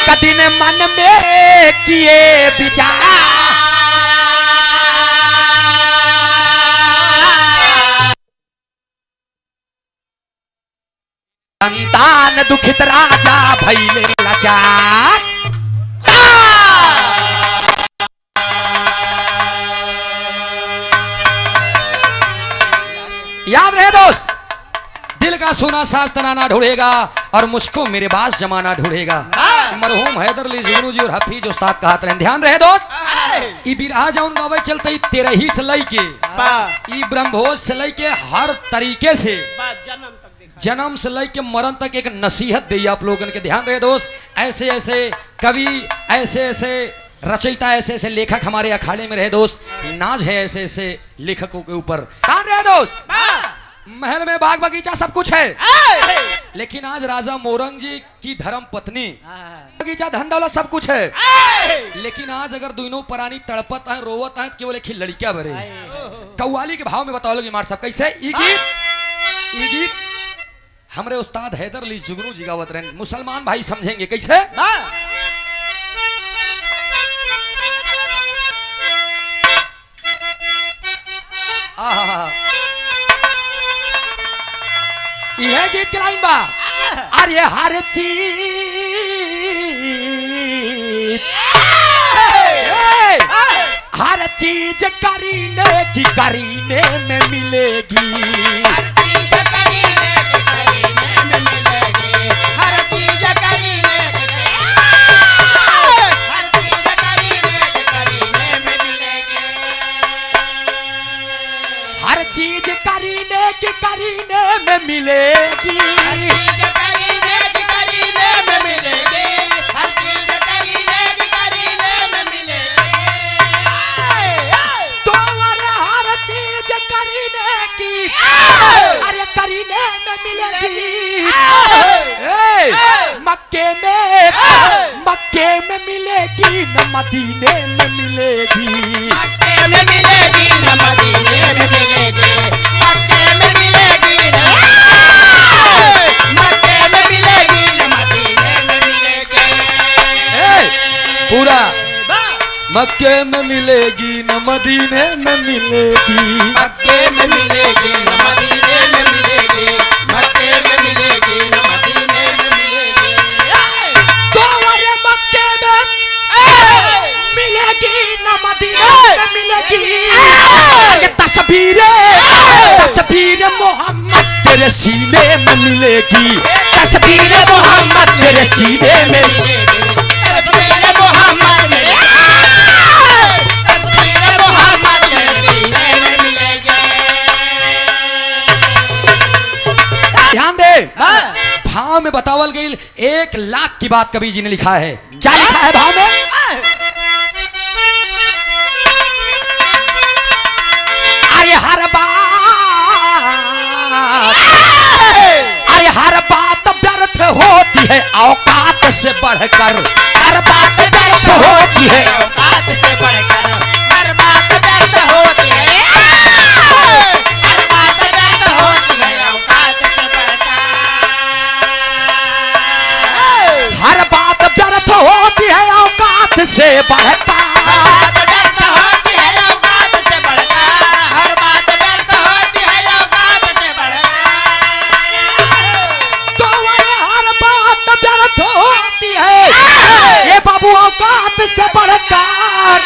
कदिन मन में किए विचार, संतान दुखित राजा भइले लाचार। याद रहे दोस्त, दिल का सोना साज तराना ढूंढेगा और मुझको मेरे पास जमाना ढूंढेगा। मरहूम हैदर अली जुगनू जी और हफीज उस्ताद का हाथ रहे। ध्यान रहे दोस्त, ई बिरहा जौन गावे चलते 13 ही से लई के ई ब्रह्मभोज से लई के हर तरीके से जन्म से लई के मरण तक एक नसीहत दी आप लोगों के। ध्यान रहे दोस्त, ऐसे ऐसे कवि, ऐसे ऐसे रचयिता, ऐसे ऐसे लेखक हमारे अखाड़े में रहे दोस्त। नाज है ऐसे ऐसे लेखकों के ऊपर। ध्यान रहे दोस्त, महल में बाग बगीचा सब कुछ है, लेकिन आज राजा मोरंग जी की धर्म पत्नी, बगीचा धन दौलत सब कुछ है, लेकिन आज अगर दोनों प्राणी तड़पत है, रोवत है, केवल एक ही लड़कियां भरे। कव्वाली के भाव में बताओ लोग मार साहब कैसे ई गीत हमारे उस्ताद हैदर अली जुगनू जी गावत रहे। मुसलमान भाई समझेंगे कैसे। यह गीत की लाइन बा, अरे हर चीज करीने में मिलेगी, हर चीज करीने में मिलेगी, तो अरे हर चीज करीने की, अरे करीने में मिलेगी। मक्के में मिलेगी न मदीने में मिलेगी, मक्के में मिलेगी न मदीने में मिलेगी, मक्के में मिलेगी न मक्के में मिलेगी न मदीने में मिलेगी। पूरा मक्के में मिलेगी न मदीने में मिलेगी, मक्के में मिलेगी न मदीने में मिलेगी, मक्के में मिलेगी न मदीने में मिलेगी। तो अरे मक्के में मिलेगी न मदीने में मिलेगी। तस्वीर मोहम्मद तेरे सीने में मिलेगी, तस्वीर मोहम्मद तेरे सीने में मिलेगी, तस्वीर मोहम्मद ध्यान दे। भाव में बतावल गई 1 लाख की बात कवि जी ने लिखा है। क्या लिखा है भाव में? अरे हर बात व्यर्थ होती है औकात से बढ़कर, हर बात व्यर्थ होती है औकात से बढ़कर, हर बात व्यर्थ होती है, हर बात व्यर्थ होती है औकात से बढ़कर, हर बात व्यर्थ होती है औकात से बढ़कर, औकात से बढ़कर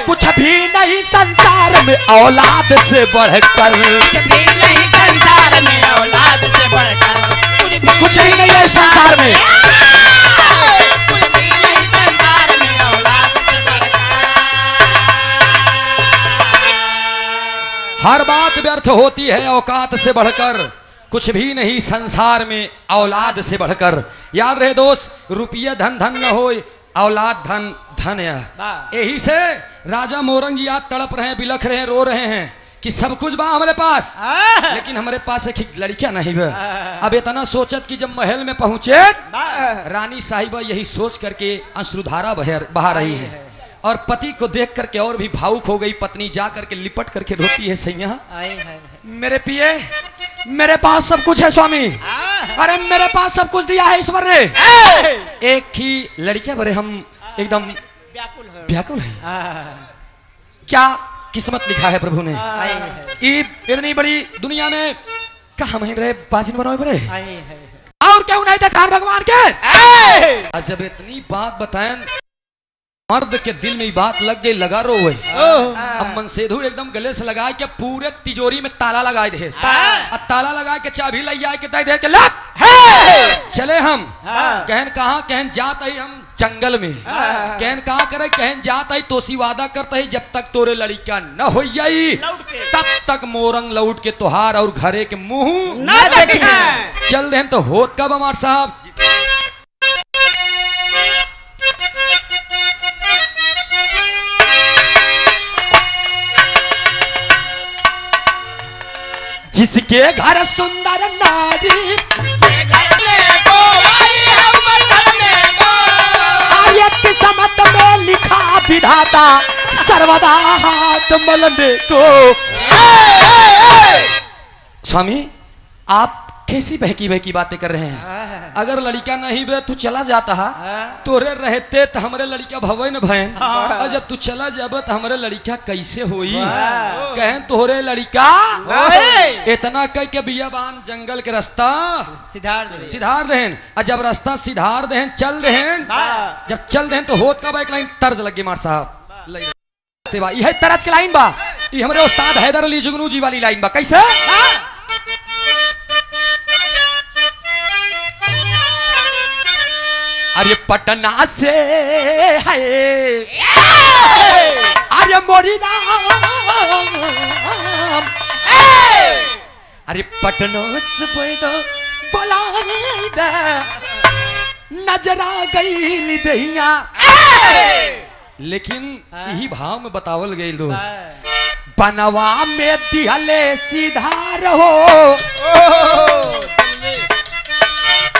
कुछ भी नहीं संसार में औलाद से बढ़कर, कुछ भी नहीं संसार में औलाद से बढ़कर, कुछ भी नहीं है संसार में, कुछ भी नहीं संसार में औलाद से बढ़कर। हर बात व्यर्थ होती है औकात से बढ़कर, कुछ भी नहीं संसार में औलाद से बढ़कर। याद रहे दोस्त, रुपया धन धन न हो, औलाद धन धन है। यही से राजा मोरंग जी आज तड़प रहे हैं, बिलख रहे हैं, रो रहे हैं कि सब कुछ बा हमारे पास, लेकिन हमारे पास एक लड़कियां नहीं बा। अब इतना सोचत कि जब महल में पहुंचे रानी साहिबा यही सोच करके अश्रुधारा बहा रही है। और पति को देख करके और भी भावुक हो गई। पत्नी जा करके लिपट करके रोती है, सैया मेरे पिए, मेरे पास सब कुछ है स्वामी, अरे मेरे पास सब कुछ दिया है ईश्वर ने, एक ही लड़कियां बड़े हम एकदम व्याकुल है। क्या किस्मत लिखा है प्रभु ने, इतनी बड़ी दुनिया में कहा मैं रहे बाजिन बनोए बड़े और क्यों नहीं देखा भगवान के। जब इतनी बात बताएं मर्द के दिल में बात लग गई, लगा रो हुए। अब मनसेधु एकदम गले से लगा के पूरे तिजोरी में ताला लगाए दे, ताला लगा के चाबी लग जाए के दे के लग चले हम। कहन कहा, कहन जात आई हम जंगल में, कहन कहा करे, कहन जात आई तोसी वादा करते ही जब तक तोरे लड़का न हो जाई तब तक मोरंग लौट के तोहार और घरे के मुंह न देखे। चल दे तो होत कब हमार साहब। जिसके घर सुंदर नारी आर्य किस्मत में लिखा विधाता सर्वदा हाथ मलने को। स्वामी आप कैसी बहकी बहकी बातें कर रहे हैं। अगर लड़का नहीं बे तू चला जाता तोरे रहते तो हमरे लड़का भवे न भैन, और जब तू चला जाब तो हमरे लड़का कैसे होई। कहें तोरे लड़का इतना कह के बियाबान जंगल के रास्ता सिधार देहन, और जब रास्ता सिधार देहन चल देहन, जब चल देहन तो होत का एक लाइन तर्ज लगे मार साहब। यह तरज के लाइन बा, ये हमरे उस्ताद हैदर अली जुगनू जी वाली लाइन बा। कैसे अरे पटना से है अरे मोरी राम, अरे पटना से बोला नजरा गई दहिया। लेकिन यही भाव में बतावल गई दोस्त, बनवा में दिहले सीधार हो,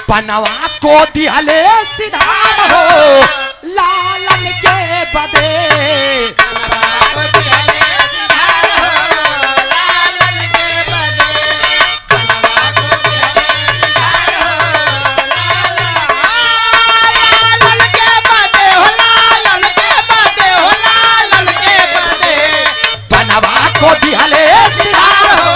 बनवा को दिहले सिधार हो लालन के बदे। बनवा को दिहले सिधार हो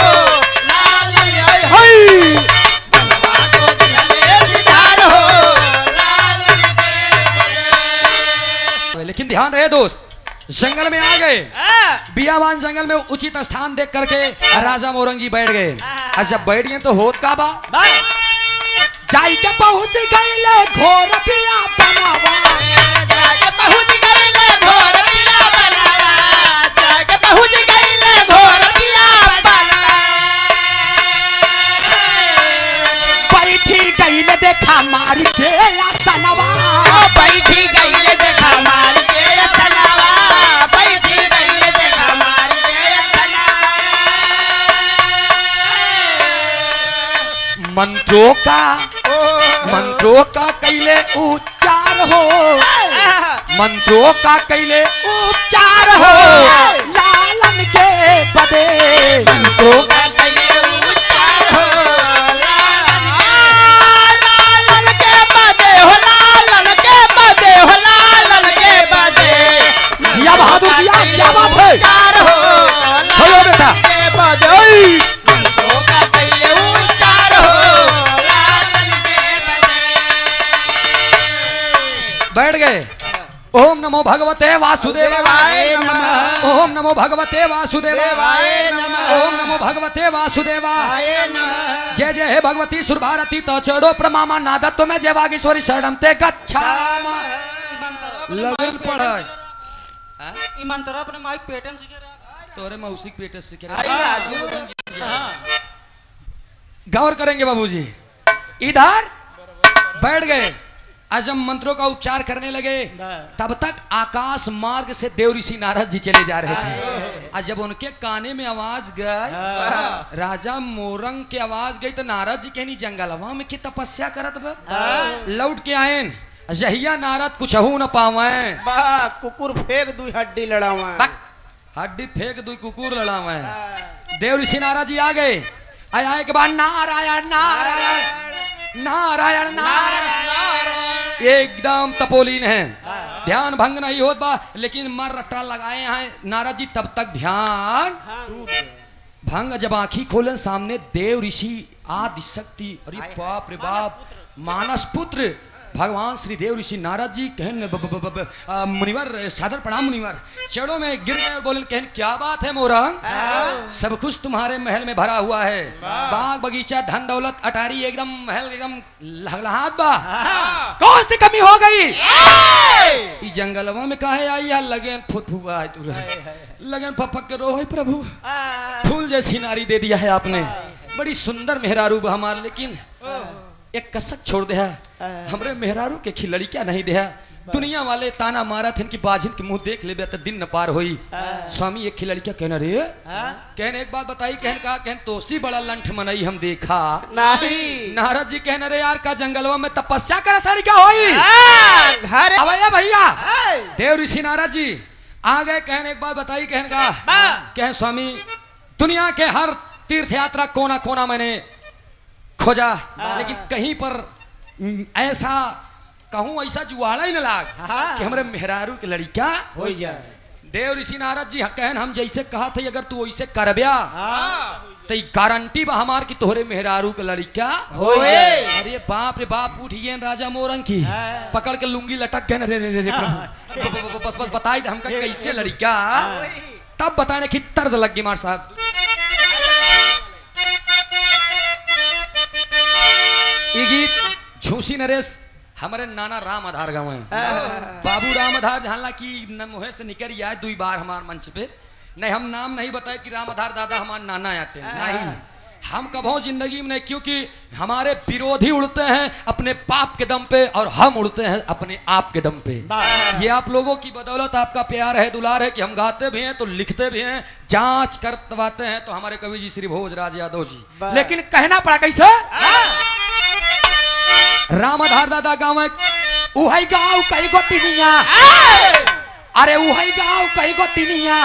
लेकिन ध्यान रहे दोस्त, जंगल में आ गए, बियाबान जंगल में उचित स्थान देख करके राजा मोरंग जी बैठ गए। और जब बैठ गए तो होत का बा जाई के पहुंच गए घोर पिया बनावा, जाके पहुंच गए घोर पिया बनावा, जाके पहुंच गए घोर पिया बनावा। बैठी गई ने देखा मार के सनवा, बैठी गई ने देखा मार मंत्रों का कैले उच्चार हो, मंत्रों का कैले उपचार हो लालन के बदे, मंत्रों का कैले उपचार हो लालन के बदे, हो लालन के बदे, हो लालन के बदे। जिया बहादुर जिया, क्या बात है। चलो बेटा मंत्रों का कैले उपचार हो लालन के बदे। बैठ गए। ओम नमो भगवते वासुदेवाय नमः, ओम नमो भगवते वासुदेवाय नमः, ओम नमो भगवते वासुदेवाय नमः। जय जय हे भगवती सुरभारती तो चढ़ो प्रमामा नादत्व में जय वागीश्वरी शरणम ते गच्छामा। लगन पढ़ाई ईमानदार अपने माइक पेटन सीखे रहा, तोरे मौसिक पेटे सीखे रहा। गौर करेंगे बाबूजी। इधर बैठ गए, आज हम मंत्रों का उपचार करने लगे, तब तक आकाश मार्ग से देव ऋषि नारद जी चले जा रहे थे। आज जब उनके काने में आवाज गई, राजा मोरंग के आवाज गई, तो नारद जी कहनी जंगलवा में की तपस्या करत बा। लौट के आए जहिया नारद कुछहू न पावे, बा कुकुर फेंक दुई हड्डी लड़ावा। हड्डी फेंक दू कुकुर लड़ावे। देव ऋषि नारद जी आ गए। आए के बाद नारायण नारायण नारायण नारायण एकदम तपोलीन है, ध्यान भंग नहीं होत बा, लेकिन मर रट्टा लगाए हैं नारद जी। तब तक ध्यान भंग, जब आंखी खोलन सामने देव ऋषि आदि शक्ति, अरे बाप रे बाप, मानस पुत्र भगवान श्री देव ऋषि नारद जी कहन मुनिवर सादर प्रणाम मुनिवर, चरणों में गिर गए और बोले कहन क्या बात है मोरंग, सब कुछ तुम्हारे महल में भरा हुआ है, बाग बगीचा धन दौलत अटारी एकदम महल एकदम लहलहात बा, कौन सी कमी हो गई? ई जंगलवा में काहे आई या लगन फुफुआ है, तू लगन फपक के रो है प्रभु, फूल जैसी नारी दे दिया है आपने, बड़ी सुंदर मेहरारू हमार, लेकिन एक कसक छोड़ दे है, हमरे मेहरारू के खिलड़ी क्या नहीं दे है, दुनिया वाले ताना मारा थे कि बाजिन के मुंह देख ले तो दिन न पार होई। स्वामी एक खिलड़ी क्या कहना रे, कहने एक बात बताई, कहन का कहन तोसी बड़ा लंठ मनई हम देखा नहीं। नारद जी कहने रे यार का जंगलवा में तपस्या कर साड़ी क्या होई, अवैया भैया देव ऋषि नारद जी आ गए। कहने एक बात बताई, कहन का कहन स्वामी दुनिया के हर तीर्थ यात्रा कोना कोना मैंने खोजा, लेकिन कहीं पर ऐसा कहूं ऐसा जुआड़ा ही न लाग कि हमरे मेहरारू के लड़का हो जाए। देव ऋषि नारद जी कहन हम जैसे कहा थे अगर तू वैसे करब्या तो गारंटी बा हमार की तोहरे मेहरारू के लड़का होए। अरे बाप रे बाप, उठिए राजा मोरंग की पकड़ के लुंगी लटक गए रे रे रे प्रभु, बस बस बताई हमका कैसे लड़का, तब बताने की तर्द लग गई मार साहब। ये गीत झूसी नरेश हमारे नाना राम आधार गाँव है, बाबू राम आधार जानला की न मुहे से निकल आए दुई बार हमारे मंच पे, नहीं हम नाम नहीं बताए कि राम आधार दादा हमारे नाना आते नहीं, हम कभो जिंदगी में नहीं, क्योंकि हमारे विरोधी उड़ते हैं अपने पाप के दम पे और हम उड़ते हैं अपने आप के दम पे। ये आप लोगों की बदौलत, आपका प्यार है दुलार है कि हम गाते भी हैं तो लिखते भी हैं, जांच करवाते हैं तो हमारे कवि जी श्री भोजराज यादव जी, लेकिन कहना पड़ा कैसे रामाधार दादा गाँव उहई गाँव कई गो तिनिया, अरे उहई गाँव कई गो तिनिया,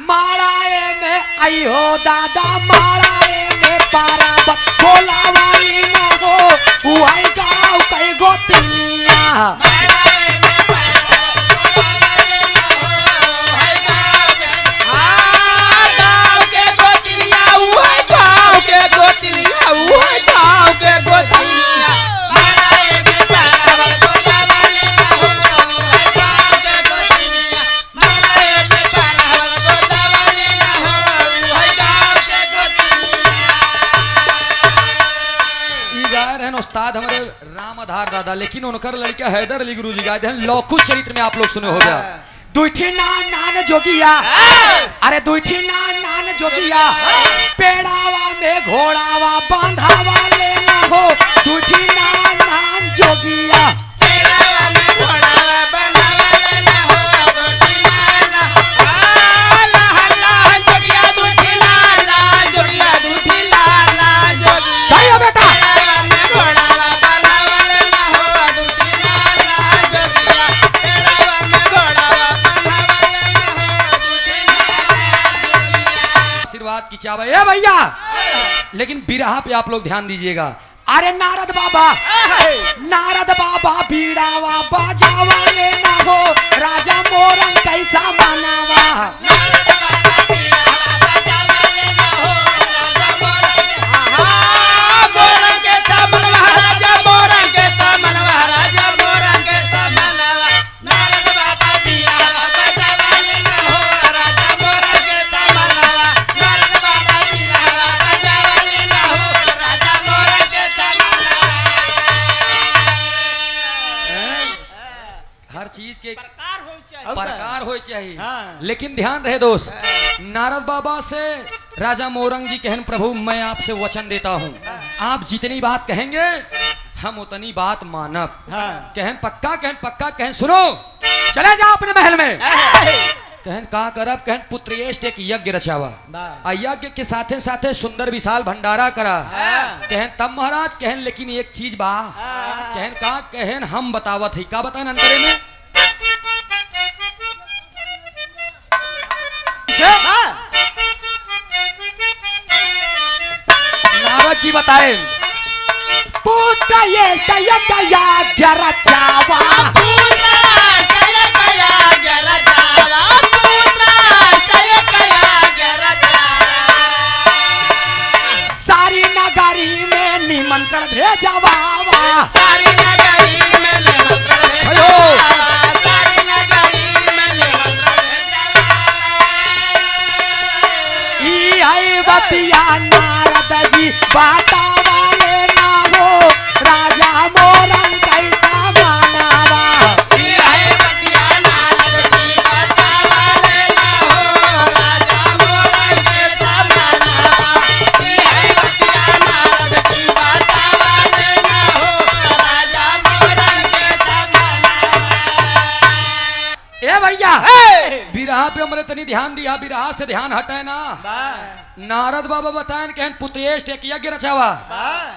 माराए में आई हो दादा, माराए में पारा बोला वाली ना हो, उहई गाँव कई गो तिनिया, उस्ताद हमारे राम आधार दादा, लेकिन उनकर लड़का हैदर अली गुरु जी गाए थे लौकुश चरित्र में आप लोग सुने हो गया, दुईठी नान जोगिया, अरे दुईठी नान जोगिया, पेड़ावा में घोड़ावा बांधावा लेना हो, दुईठी नान जोगिया, पेड़ावा में घोड़ावा बांधावा लेना हो, दुईठी नान जोगिया, दुईठी लाल जोगिया, दुईठी लाल जोगिया, सही है बेटा, की चावा है भैया, लेकिन बिरहा पे आप लोग ध्यान दीजिएगा। अरे नारद बाबा बीड़ावा बाजावा ले ना हो, राजा मोरंग कैसा मनावा, प्रकार हो चाहिए, लेकिन ध्यान रहे दोस्त, नारद बाबा से राजा मोरंग जी कहन प्रभु मैं आपसे वचन देता हूँ, आप जितनी बात कहेंगे हम उतनी बात मानब, कहन पक्का कहन सुनो चले जाओ अपने महल में, कहन का करब कहन पुत्रेष्ट एक यज्ञ रचावा आ यज्ञ के साथे साथे सुंदर विशाल भंडारा करा कहन तब महाराज कहन लेकिन एक चीज बा कहन का कहन हम बतावत है का बताएं अंतरे में नारद जी बताए पुत्र ये यज्ञ रचावा सारी नगरी में निमंत्रण भेजवा सारी नगरी में निमंत्रण भेजवा सारी नगरी में निमंत्रण भेजवा ई आई बतिया नारद जी बतावा ले ना हो राजा मोरन कैसा मानावा ई आई बतिया नारद जी बतावा ले ना हो राजा मोरन कैसा मानावा ई आई बतिया नारद जी बतावा ले ना हो राजा मोरन कैसा मानावा ए भैया बिरहा पे हमरे तनी ध्यान दिया बिरहा से ध्यान हटे ना नारद बाबा बताएं कहन पुत्रेष्ट एक यज्ञ रचावा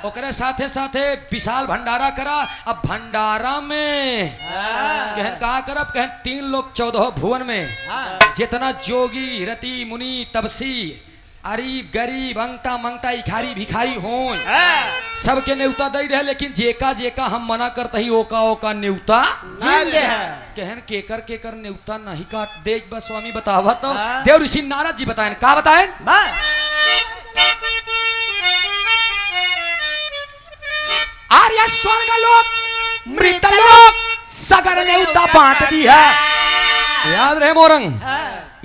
ओकरे साथे साथे विशाल भंडारा करा अब भंडारा में कहन का करब कहन 3 लोग 14 भुवन में जितना जोगी रति मुनि तपसी अरीब गरीब अंगता मंगता इखारी भिखारी हो सबके न्योता दे रहे लेकिन जेका जेका हम मना करते ही ओका ओका न्योता कहन केकर केकर न्योता नहीं काट देख बस स्वामी बतावा तो देव ऋषि नारद जी बताएं का बताएं आर्य स्वर्ग लोक मृत लोक सगर न्योता बांट दी है याद रहे मोरंग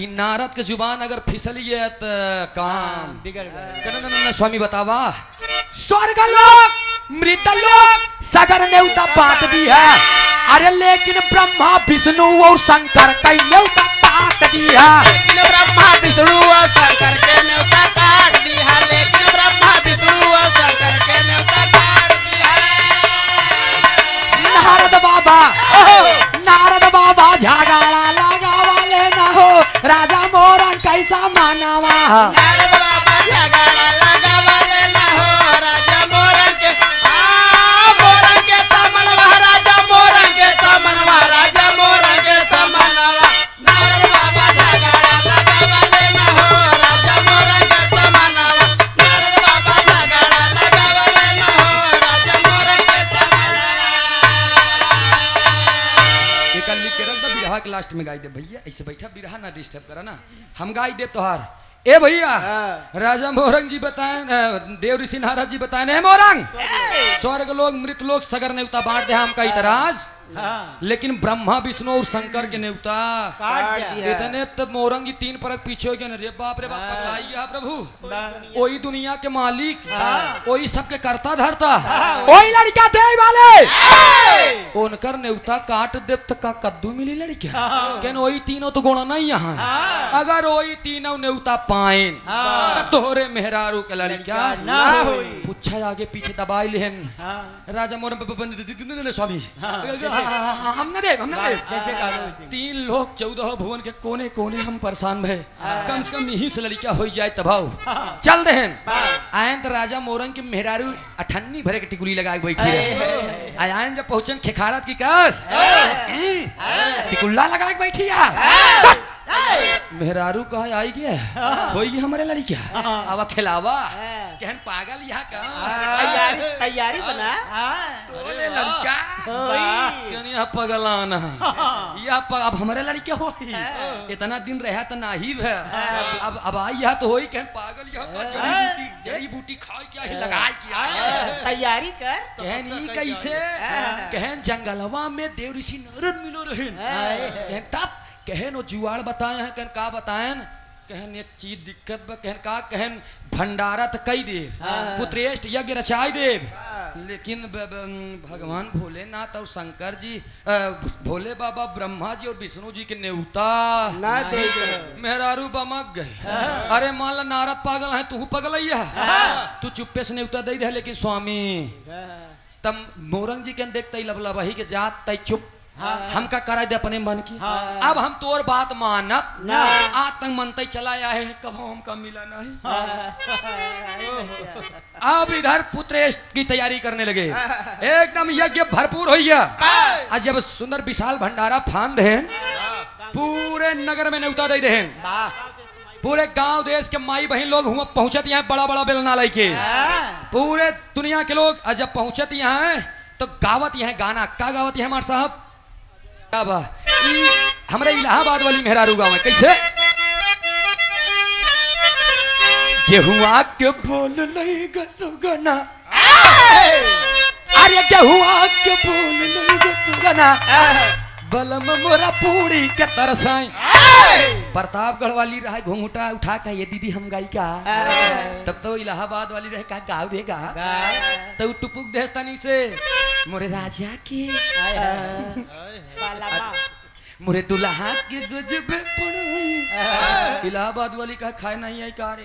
इन नारद के जुबान अगर फिसली गया तो काम बिगड़ गया स्वामी बतावा स्वर्ग लोक मृत लोक सगर न्योता बांट दी है अरे लेकिन ब्रह्मा विष्णु और शंकर कई न्योता काट दी है लेकिन ब्रह्मा विष्णु और शंकर के न्योता काट दी है लेकिन ब्रह्मा विष्णु और शंकर के न्योता काट दी है नारद बाबा झगड़ा लगावा लेना हो राजा मोरन कैसा मानावा नारद बाबा झगड़ा लगावा लेना हो राजा मोरन के तमनवा राजा मोरन के तमनवा राजा मोरन के तमनवा नारद बाबा झगड़ा लगावा लेना हो राजा मोरन के तमनवा नारद बाबा झगड़ा लगावा लेना हो राजा मोरन के तमनवा एक लिख के रख दो बिरहा के लास्ट में गाई दे भैया ऐसे बैठा बिरहा ना डिस्टर्ब करा ना हम गाई दे तोहार ए भैया राजा मोरंग जी बताएं देव ऋषि नारद जी बताएं है मोरंग स्वर्ग लोग मृत लोग सगर न्योता बांट दे हम का इतराज लेकिन ब्रह्मा विष्णु और शंकर के न्योता इतने तब मोरंग जी 3 परक पीछे हो गए रे बाप पगलाई गया प्रभु वही दुनिया के मालिक वही सबके करता धरता वही लड़का दे वाले उनकर न्योता काट दे तो का कद्दू मिली लड़किया कहन वही तीनों तो गुण नहीं यहाँ अगर वही तीनों न्योता पाएन तो तोहरे मेहरारू के लड़किया पूछा आगे पीछे दबाई लेहन राजा मोरंग स्वामी हम न दे जैसे 3 लोग 14 भुवन के कोने कोने हम परेशान भय कम से कम यही से लड़किया हो जाए तबाव चल देहन आयन तो राजा मोरंग के मेहरारू 98 भरे के टिकुली लगा के बैठी रहे आयन जब पहुंचन खेखारत की कस टिकुल्ला लगा के बैठी मेहरारू कहा आई गया होगी हमारे लड़किया अब खिलावा कहन पागल यहाँ का तैयारी बना तोले लड़का क्यों यहाँ पगलाना यह अब हमारे लड़के हो इतना दिन रहा तो ना ही अब आई यहाँ तो हो ही कहन पागल यहाँ का जड़ी बूटी खाए क्या ही लगाए क्या तैयारी कर कहन ई कैसे कहन जंगलवा में देव ऋषि नारद मिलो रहे कहन तब कहन वो जुआड़ बताए हैं कहन का बताएं कहन एक चीज दिक्कत बा कहन का कहन भंडारा तो कई दे पुत्रेष्ट यज्ञ रचाई दे लेकिन भगवान भोलेनाथ और शंकर जी भोले बाबा ब्रह्मा जी और विष्णु जी के न्योता ना दे मेहरारू बमक गए अरे मान ला नारद पागल है तू पगल तू चुप्पे से न्योता दे दे लेकिन स्वामी तब मोरंग जी के देखते लबला वही के जात तय चुप हमका करा दे अपने मन की। अब हम तोर बात मानब ना। आज तक मनते चला आया है कब हमका मिला नहीं। अब इधर पुत्रेष्ट की तैयारी करने लगे, एकदम यज्ञ भरपूर हो गया। आज जब सुंदर विशाल भंडारा फान दे पूरे नगर में न्योता दे रहे, पूरे गांव देश के माई बहन लोग हुआ पहुंचत यहाँ बड़ा बड़ा बेलना लेके, पूरे दुनिया के लोग आज जब पहुंचत यहाँ तो गावत यहाँ गाना का गावत यहाँ हमारे साहब हमारे इलाहाबाद वाली मेहरारू गाँव है कैसे गेहुआ के बोल नहीं गसुगना, अरे गेहुआ के बोल नहीं गसुगना बलम मोरा पूरी के तरसाई। प्रतापगढ़ वाली रहा घूंघटा उठा का ये दीदी हम गाई का, तब तो इलाहाबाद वाली रहे का गाँव देगा तो टुपुक देहस्तानी से मोरे राजा की मोरे दुल्हा के गजब इलाहाबाद वाली का खाए नहीं आई का रे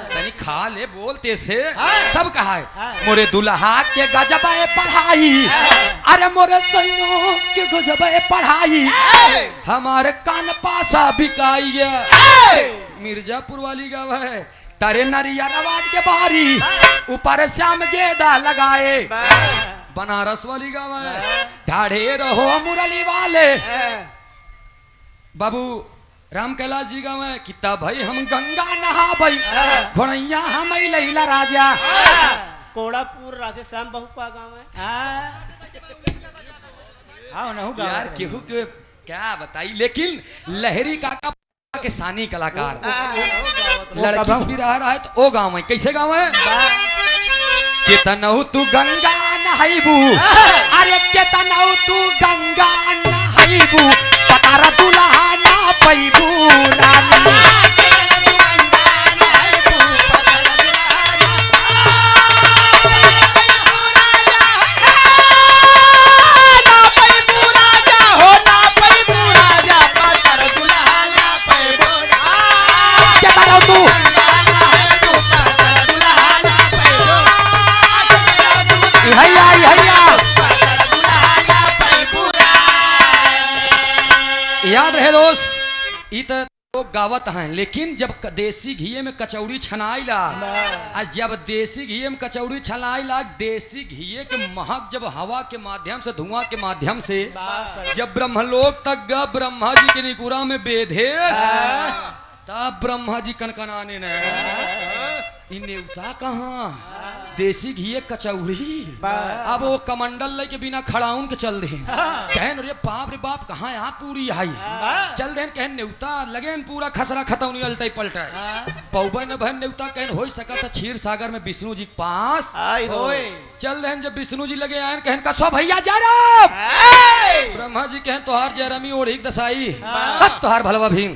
तनी खा ले बोलते से तब कहा है मोरे दुल्हा के गजब पढ़ाई, अरे मोरे सैनो के गजब पढ़ाई हमारे कान पासा बिकाई है। मिर्जापुर वाली गाँव है तारे नरिया नवाज के बारी ऊपर श्याम गेदा लगाए। बनारस वाली गाँव है ढाढ़े रहो मुरली वाले बाबू राम कैलाश जी गाँव है किता भाई हम गंगा नहा भाई घोड़ैया हम लैला राजा कोड़ापुर राधेश्याम बहुपा गाँव है। यार केहू के क्या बताई, लेकिन लहरी काका के सानी कलाकार लड़की से भी रहा है तो ओ गाँव है कैसे गाँव है केतनऊ तू गंगा नहाइबू, अरे केतनऊ तू गंगा नहाइबू पतारा दुल्हा ना पैबू रानी। याद रहे दोस्त इत तो गावत हैं, लेकिन जब देसी घी में कचौड़ी छनाई ला और जब देसी घी में कचौड़ी छनाई ला देसी घी के महक जब हवा के माध्यम से धुआं के माध्यम से जब ब्रह्मलोक तक ग ब्रह्मा जी के निकुरा में बेधे तब ब्रह्मा जी कनकनाने ने न्योता कहाँ देसी घी कचौड़ी। अब वो कमंडल ले के बिना खड़ाउन के चल दे कहन रे बाप रे बाप कहाँ यहाँ पूरी आई चल दे कहन न्योता लगे पूरा खसरा खतौनी अलटे पलटे पौबे न बहन न्योता कहन हो सकता क्षीर सागर में विष्णु जी के पास चल दे जब विष्णु जी लगे आयन कहन कसो भैया जा ब्रह्मा जी कहन तोहार जयरमी ओढ़ी दसाई तोहार भलवा भीम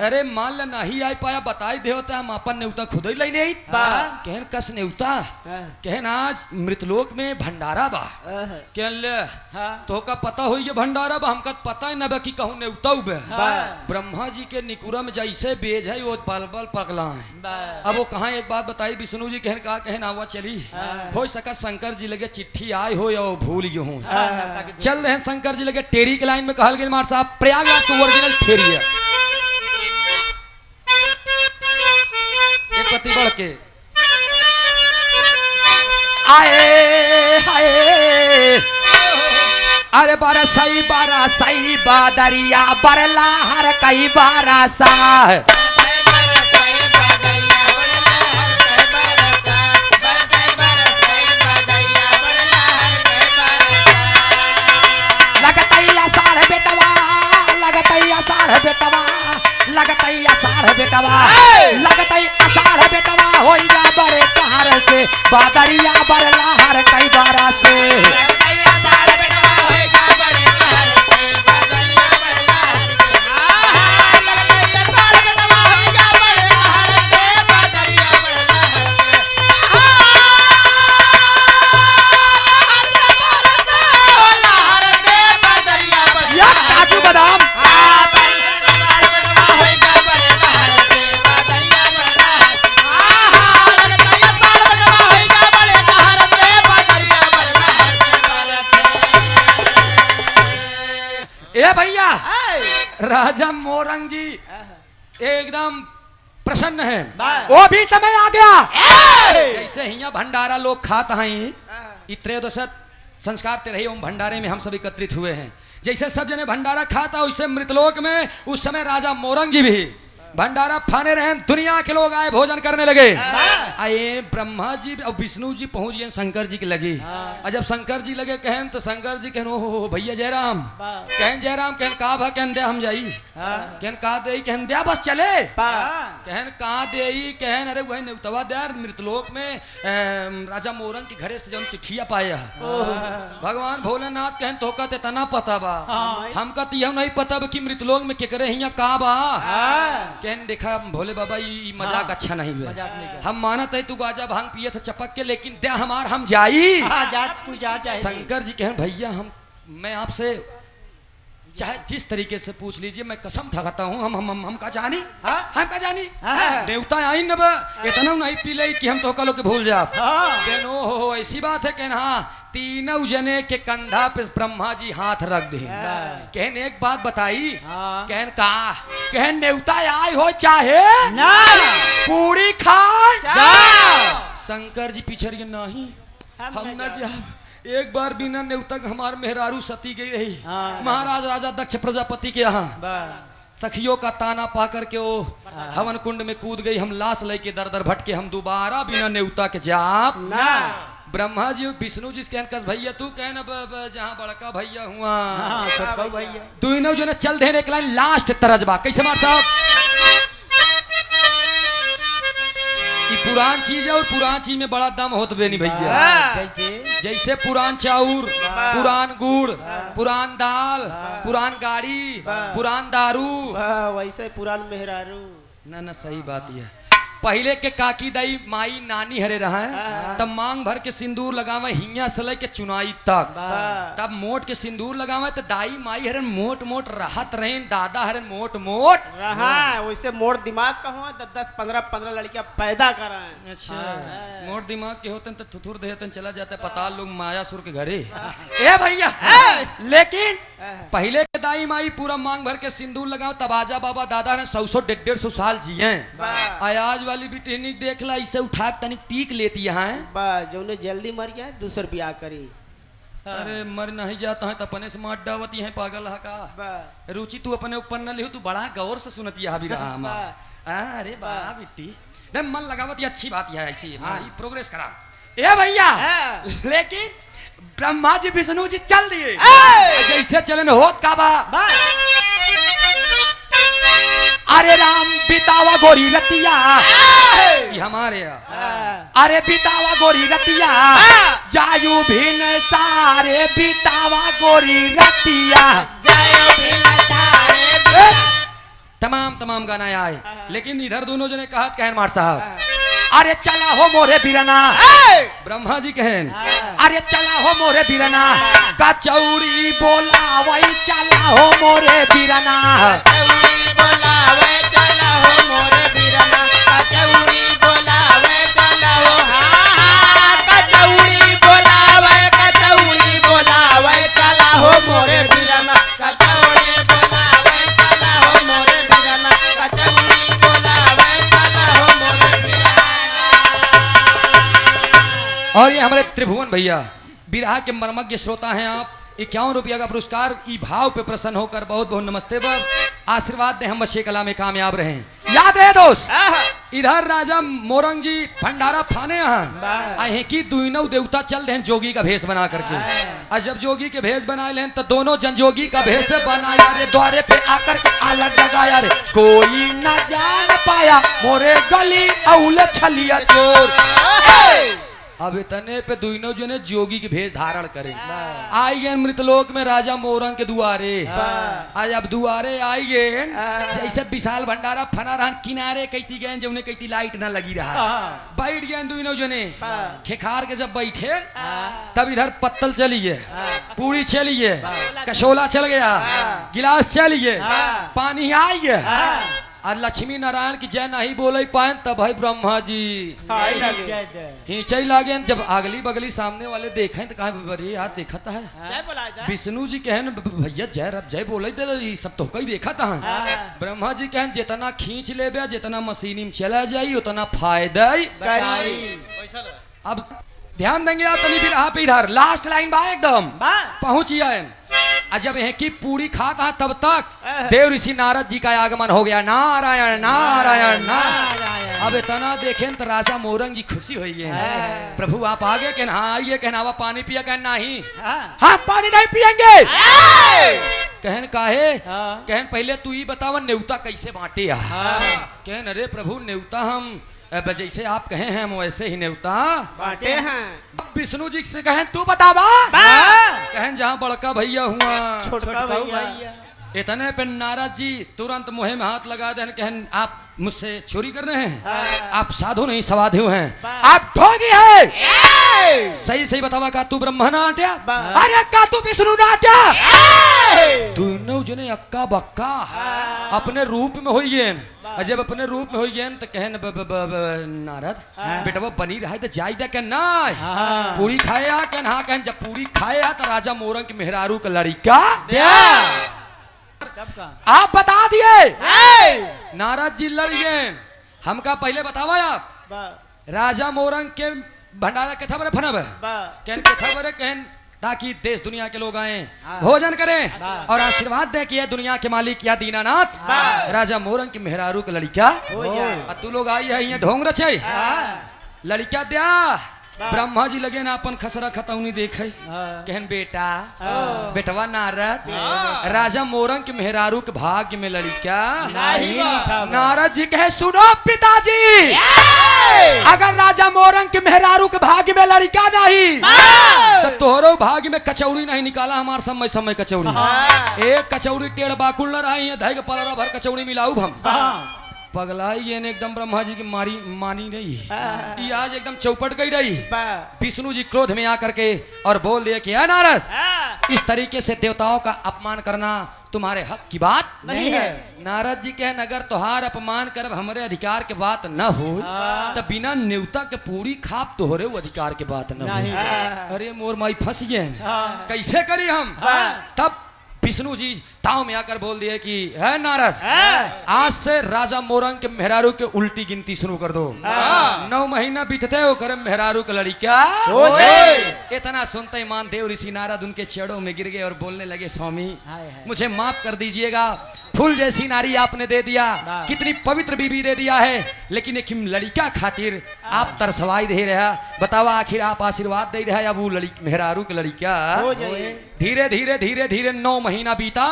अरे मान ले नहीं आई पाया बताई दे होता हम अपन न्योता खुद ही ले ले कहन कस न्योता कहन आज मृतलोक में भंडारा बा कहन ले तो का पता हो ये भंडारा बा हमका पता ही न बा कि कहूं न्योता बे ब्रह्मा जी के निकुरा में जैसे बेज है वो पल पल पगला है। अब वो कहा एक बात बताई विष्णु जी कहन का कहन आवा चली हो सका शंकर जी लगे चिट्ठी आए हो या भूल गए हो चल रहे शंकर जी लगे टेरी के लाइन में कहल गए मार साहब प्रयागराज को ओरिजिनल टेरी है एक पति बढ़ के आए हाय अरे बरसई बादरिया बरला हर कई बारसा लगतैया साढ़ बेटवा लगतई असाढ़ बेटवा होइगा बड़े कहर से बादरिया बरला हर कई बारा से काजू बादाम ए भैया ए, राजा मोरंग जी एकदम प्रसन्न है। बस। वो भी समय आ गया ए, जैसे हिया भंडारा लोग खात हैं त्रयोदशत संस्कार ते रही ओम भंडारे में हम सब एकत्रित हुए हैं। जैसे सब जने भंडारा खाता वैसे मृतलोक में उस समय राजा मोरंग जी भी भंडारा फाने रहे। दुनिया के लोग आए भोजन करने लगे। आए ब्रह्मा जी और विष्णु जी पहुंच गए शंकर जी के लगे। और जब शंकर जी लगे कहन तो शंकर जी कहन ओ भैया जयराम कहन जयराम कहन का भा कहन दे हम जाई कहन का दे कहन दे बस चले कहन का दे कहन अरे वही नेवतवा दे मृतलोक में राजा मोरंग के घरे से जब चिट्ठिया पाया भगवान भोलेनाथ कहन तो कहते तना पता बा हमका तो यह नहीं पता कि मृतलोक में केकरे हिया का बा कहन देखा भोले बाबा ये मजाक अच्छा नहीं हुआ। हम मानत है तू गाजा भांग पिए थे चपक के लेकिन दे हमार हम जाई जा तू जा चाहिए। शंकर जी कहन भैया मैं आपसे चाहे जिस तरीके से पूछ लीजिए मैं कसम खाता हूँ हम का जानी हम का जानी देवता आई न इतना नहीं पी ले कि हम तो कलो के भूल जा कहन ओ ऐसी बात है कहन हाँ तीनों जने के कंधा पे ब्रह्मा जी हाथ रख दे कहन एक बात बताई कहन का कहन नेवता आए हो चाहे ना पूरी खाए जा शंकर जी पीछे नहीं हम न जा एक बार बिना नेवतक हमार मेहरारू सती गई रही महाराज राजा दक्ष प्रजापति के यहाँ सखियों का ताना पा करके वो हवन कुंड में कूद गई। हम लाश लेके दर दर भटके हम दोबारा बिना नेवता के जाप ना ब्रह्मा जी विष्णु जी कहन कस भैया तू कहन जहाँ बड़का भैया हुआ छोटका भैया दोनों जो ने चल देने के लाइन लास्ट तरजबा कैसे मार साहब पुरान चीज है और पुरान चीज में बड़ा दम होत बे नहीं भैया। कैसे जैसे पुरान चाउर पुरान गुड़ पुरान दाल पुरान गाड़ी पुरान दारू वैसे पुरान मेहरारू ना ना सही बात यह पहले के काकी दाई माई नानी हरे रहा तब मांग भर के सिंदूर लगावे हिया से लेके चुनाई तक तब मोट के सिंदूर लगावे तो दाई माई हरन मोट मोट राहत रहे दादा हरन मोट मोट रहा वैसे मोड़ दिमाग का हुआ 10-15 लड़कियां पैदा कर रहे हैं। अच्छा मोट दिमाग के होते तो थुथुर देहतन चला जाता है पताल लोग मायासुर के घरे ए भैया लेकिन पहले के दाई माई पूरा मांग भर के सिंदूर लगाओ तब आजा बाबा दादा ने 100-150 साल जिए आज वाली बिटिनी देख ला इसे उठा के तनिक पीक लेती है जो ने जल्दी मर गया दूसर ब्याह करी अरे मर नहीं जाता है तो अपने से मार डावती है पागल है का रुचि तू अपने ऊपर न लिहो तू बड़ा गौर से सुनती है अभी रहा अरे बा बिट्टी नहीं मन लगावती अच्छी बात है ऐसी प्रोग्रेस करा ए भैया लेकिन ब्रह्मा जी विष्णु जी चल दिए जैसे चलन होत का बा अरे राम बितावा गोरी रतिया ये हमारे अरे बितावा गोरी रतिया जायु भिन सारे बितावा गोरी रतिया तमाम गाना आए लेकिन इधर दोनों जने कहा कहन मार साहब अरे चला हो मोरे बिरना ब्रह्मा जी कहन अरे चला हो मोरे बिरना कचौड़ी बोला वही चला हो मोरे बिरना चला हो मोरे बिरना कचौड़ी बोलावे चला हो कचौड़ी बोलावे चला हो मोरे बिरना कचौड़ी बोलावे चला हो मोरे बिरना कचौड़ी बोलावे चला हो मोरे बिरना। और ये हमारे त्रिभुवन भैया बिरहा के मर्मज्ञ श्रोता हैं आप 51 रुपया का पुरस्कार ई भाव पे प्रसन्न होकर बहुत बहुत नमस्ते बाब आशीर्वाद दे हम बच्चे कला में कामयाब रहे याद रहे दोस्त इधर राजा मोरंग जी भंडारा फाने यहाँ आए की दुइनौ देवता चल रहे हैं जोगी का भेष बना करके और जब जोगी के भेष बनाए लें तो दोनों जनजोगी का भेष बनाया रे द्वारे पे आकर के आलग लगाया रे कोई न जान पाया मोरे गली औल छलिया चोर अब इतने पे दुइनों जने जोगी के भेष धारण करें आइए मृतलोक में राजा मोरंग के दुआरे आज अब दुआरे आइए जैसे विशाल भंडारा फना रहन किनारे कहती गए जौने कहती लाइट ना लगी रहा बैठ गए दुइनों जने खेखार के जब बैठे तब इधर पत्तल चलिए पूरी चलिए कशोला चल गया गिलास चलिए पानी आइए और लक्ष्मी नारायण की जय नहीं बोले पाए तब भाई ब्रह्मा जी हाय लगे हिंचई लागे। जब अगली बगली सामने वाले देखें तो कहा बड़ी यार देखा था जय बोलाए था विष्णु जी कहन भैया जय रब जय बोले थे ये सब तो कहीं देखा था। ब्रह्मा जी कहन जितना खींच ले जितना मशीनी में चला जाई उतना फायदा करी अब ध्यान देंगे आप तनी फिर आप इधर लास्ट लाइन बा एकदम बा पहुंचिए। और जब यहाँ की पूरी खाता तब तक देव ऋषि नारद जी का आगमन हो गया। नारायण नारायण नारायण। अब इतना देखें तो राजा मोरंग जी खुशी हुई है। प्रभु आप आगे कहना हाँ आइए कहना वो पानी पिया कहना नहीं हाँ पानी नहीं पियेंगे कहन काहे कहन पहले तू ही बतावा न्योता कैसे बांटे कहन अरे प्रभु न्योता हम अब जैसे आप कहे हैं हम वैसे ही न्योता बांटे हैं। विष्णु जी से कहें तू बतावा कहें जहाँ बड़का भैया हुआ छोटका भैया इतने पे नारद जी तुरंत मुहे में हाथ लगा दे कहन आप मुझसे चोरी कर रहे हैं आप साधु नहीं सवाधु हैं आप ढोंगी है। सही सही बतावा का तू ब्रह्मा नाट्या अरे का तू विष्णु नाट्या दोनों जने अक्का बक्का अपने रूप में हो गए। जब अपने रूप में हो गए तो कहन नारद बेटा बनी रहा तो जाई दे कहन ना पूरी खाया कहन हाँ कहन जब पूरी खाया तो राजा मोरंग के मेहरारू का लड़का आप बता दिए नारद जी लड़ गए हमका पहले बतावा आप राजा मोरंग के भंडारा के था बरे फनब कहन के था बरे कहन ताकि देश दुनिया के लोग आए भोजन करें और आशीर्वाद दे कि दुनिया के मालिक या दीनानाथ राजा मोरंग की मेहरारू का लड़का तू लोग आई है यहाँ ढोंग रचे लड़का दिया। ब्रह्मा जी लगे ना अपन खसरा खतौनी देखे कहन बेटा बेटवा नारद राजा मोरंग के मेहरारू के भाग्य में लड़का नारद जी कहे सुनो पिताजी अगर राजा मोरंग के मेहरारू के भाग्य में लड़का नहीं तो तोहरो भाग्य में कचौड़ी नहीं निकाला हमार समय समय कचौड़ी एक कचौड़ी टेढ़ बाकुल न रही है धैर्य पलरा भर कचौड़ी मिलाऊ हम पगलाई ये एकदम ब्रह्मा जी की मानी नहीं है। ये आज एकदम चौपट गई रही। विष्णु जी क्रोध में आकर के और बोल दिए कि नारद इस तरीके से देवताओं का अपमान करना तुम्हारे हक की बात नहीं है। नारद जी कहन अगर तुहार अपमान करब हमारे अधिकार के बात न हो तो बिना न्योता के पूरी खाप तोहरे वो अधिकार के बात न हो। अरे मोर माई फंस गए कैसे करी हम तब विष्णु जी ताव में आकर बोल दिए कि है नारद आज से राजा मोरंग के मेहरारू के उल्टी गिनती शुरू कर दो 9 महीना बीतते हो करे मेहरारू का लड़का इतना सुनते मान देव ऋषि नारद उनके चरणों में गिर गए और बोलने लगे स्वामी मुझे माफ कर दीजिएगा फूल जैसी नारी आपने दे दिया कितनी पवित्र बीबी दे दिया है लेकिन एक लड़का खातिर आप तरसवाई दे रहा बतावा आखिर आप आशीर्वाद दे रहा या वो मेहरारू के लड़का धीरे धीरे धीरे धीरे 9 महीना बीता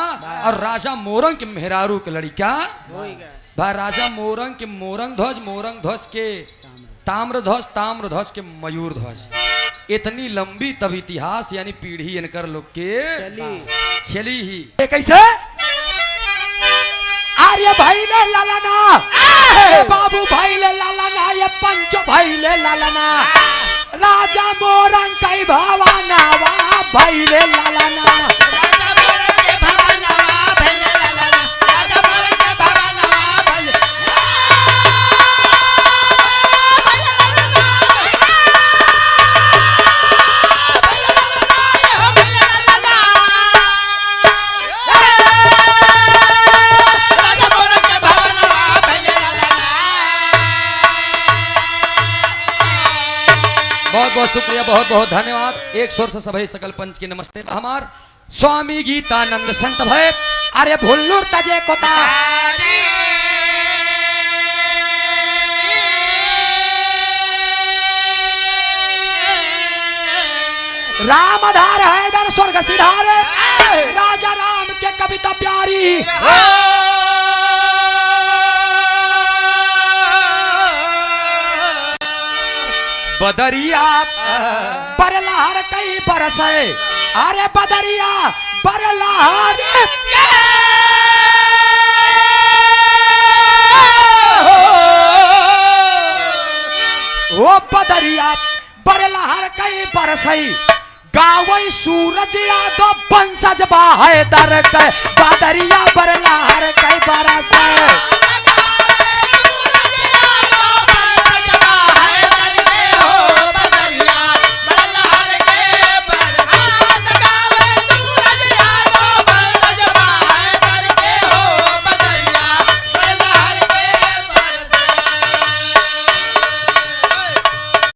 और राजा मोरंग के मेहरारू के लड़का राजा मोरंग ध्वज के ताम्र ध्वज के मयूर ध्वज इतनी लंबी तब इतिहास यानी पीढ़ी इनकर लोग के चली ही कैसे आर्य भाई ले लालाना बाबू भाई ले लालाना ये पंचो भाई ले लालाना राजा मोरंग कई भावाना वाह भाई ले लालाना बहुत बहुत शुक्रिया बहुत बहुत धन्यवाद एक स्वर से सभी सकल पंच की नमस्ते हमार स्वामी गीतानंद संत भय अरे भुल्लुर तजे कोता रामधार हैदर स्वर्ग सिधारे राजा राम के कविता प्यारी बदरिया बरलहर कई बरस अरे बदरिया बरलहर ओ बदरिया बरलहर कई बरस गावई सूरज यादव बंसज बाहेदर के बदरिया बरलहर कई बरस